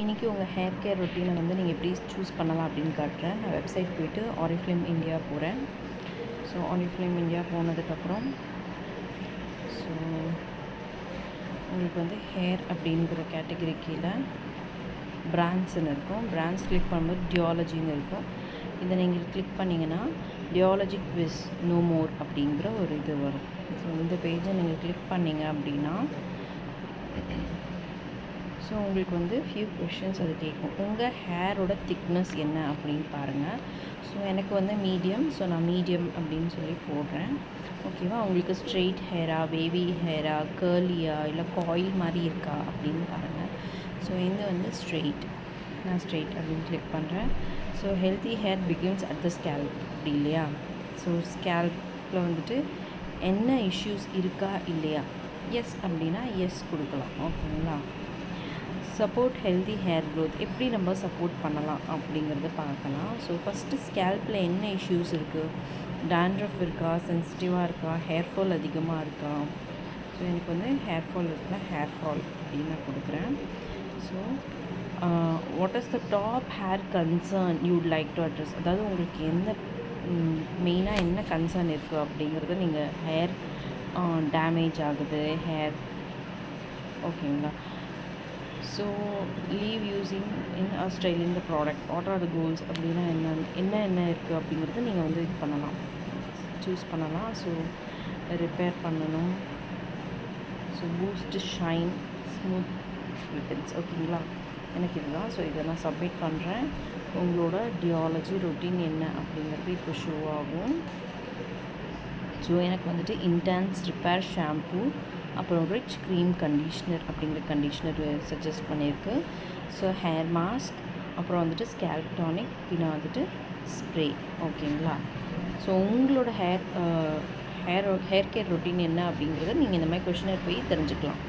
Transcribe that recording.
இன்றைக்கி உங்கள் hair care ரொட்டீனை வந்து நீங்கள் எப்படி சூஸ் பண்ணலாம் அப்படின்னு காட்டுறேன். நான் வெப்சைட் போய்ட்டு ஆரிஃப்ளேம் இந்தியா போகிறேன். ஸோ ஆரிஃப்ளேம் இந்தியா போனதுக்கப்புறம் ஸோ உங்களுக்கு வந்து ஹேர் அப்படிங்கிற கேட்டகரி கீழே பிராண்ட்ஸ்ன்னு இருக்கும். பிராண்ட்ஸ் கிளிக் பண்ணும்போது டியாலஜின்னு இருக்கும். இதை நீங்கள் கிளிக் பண்ணிங்கன்னா டியாலஜிக் விஸ் நோ மோர் அப்படிங்கிற ஒரு இது வரும். ஸோ இந்த பேஜை நீங்கள் கிளிக் பண்ணிங்க அப்படின்னா ஸோ உங்களுக்கு வந்து ஃபியூ கொஷின்ஸ் அது கேட்கும். உங்கள் ஹேரோட திக்னஸ் என்ன அப்படின்னு பாருங்கள். ஸோ எனக்கு வந்து மீடியம், ஸோ நான் மீடியம் அப்படின்னு சொல்லி போடுறேன். ஓகேவா? உங்களுக்கு ஸ்ட்ரெயிட் ஹேரா, வேவி ஹேரா, கேர்லியா, இல்லை காயில் மாதிரி இருக்கா அப்படின்னு பாருங்கள். ஸோ இது வந்து ஸ்ட்ரெயிட், நான் ஸ்ட்ரெயிட் அப்படின்னு கிளிக் பண்ணுறேன். So healthy hair begins at the scalp அப்படி இல்லையா? ஸோ ஸ்கேல்பில் வந்துட்டு என்ன இஷ்யூஸ் இருக்கா இல்லையா? எஸ் அப்படின்னா எஸ் கொடுக்கலாம். ஓகேங்களா? சப்போர்ட் ஹெல்தி ஹேர் க்ரோத் எப்படி நம்ம சப்போர்ட் பண்ணலாம் அப்படிங்கிறத பார்க்கலாம். ஸோ ஃபஸ்ட்டு ஸ்கேல்பில் என்ன இஷ்யூஸ் இருக்குது? டேண்ட்ரஃப் இருக்கா, சென்சிட்டிவாக இருக்கா, ஹேர் ஃபால் அதிகமாக இருக்கா? ஸோ எனக்கு வந்து ஹேர் ஃபால் இருக்குன்னா ஹேர் ஃபால் அப்படின்னு நான் கொடுக்குறேன். So what is the top hair concern you'd like to address, அதாவது உங்களுக்கு எந்த மெயினாக என்ன கன்சர்ன் இருக்குது அப்படிங்கிறத நீங்கள் ஹேர் டேமேஜ் ஆகுது ஹேர், ஓகேங்களா? So leave using in style இந்த product, what are the goals அப்படின்னா என்ன இருக்குது அப்படிங்கிறது நீங்கள் வந்து இது பண்ணலாம், சூஸ் பண்ணலாம். ஸோ ரிப்பேர் பண்ணணும். So boost shine smooth returns, ஓகேங்களா? எனக்கு இதுதான். ஸோ இதை நான் சப்மிட் பண்ணுறேன். உங்களோட டியாலஜி ரொட்டீன் என்ன அப்படிங்கிறது இப்போ ஷோ ஆகும். ஸோ எனக்கு வந்துட்டு இன்டென்ஸ் ரிப்பேர் ஷாம்பூ, அப்புறம் ரிச் க்ரீம் கண்டிஷ்னர் அப்படிங்கிற கண்டிஷ்னர் சஜஸ்ட் பண்ணியிருக்கு. ஸோ ஹேர் மாஸ்க், அப்புறம் வந்துட்டு ஸ்கேல்ப் டானிக், பின்ன வந்துட்டு ஸ்ப்ரே, ஓகேங்களா? ஸோ உங்களோட ஹேர் கேர் ரொட்டீன் என்ன அப்படிங்கிறத நீங்கள் இந்த மாதிரி கொஷினர் போய் தெரிஞ்சுக்கலாம்.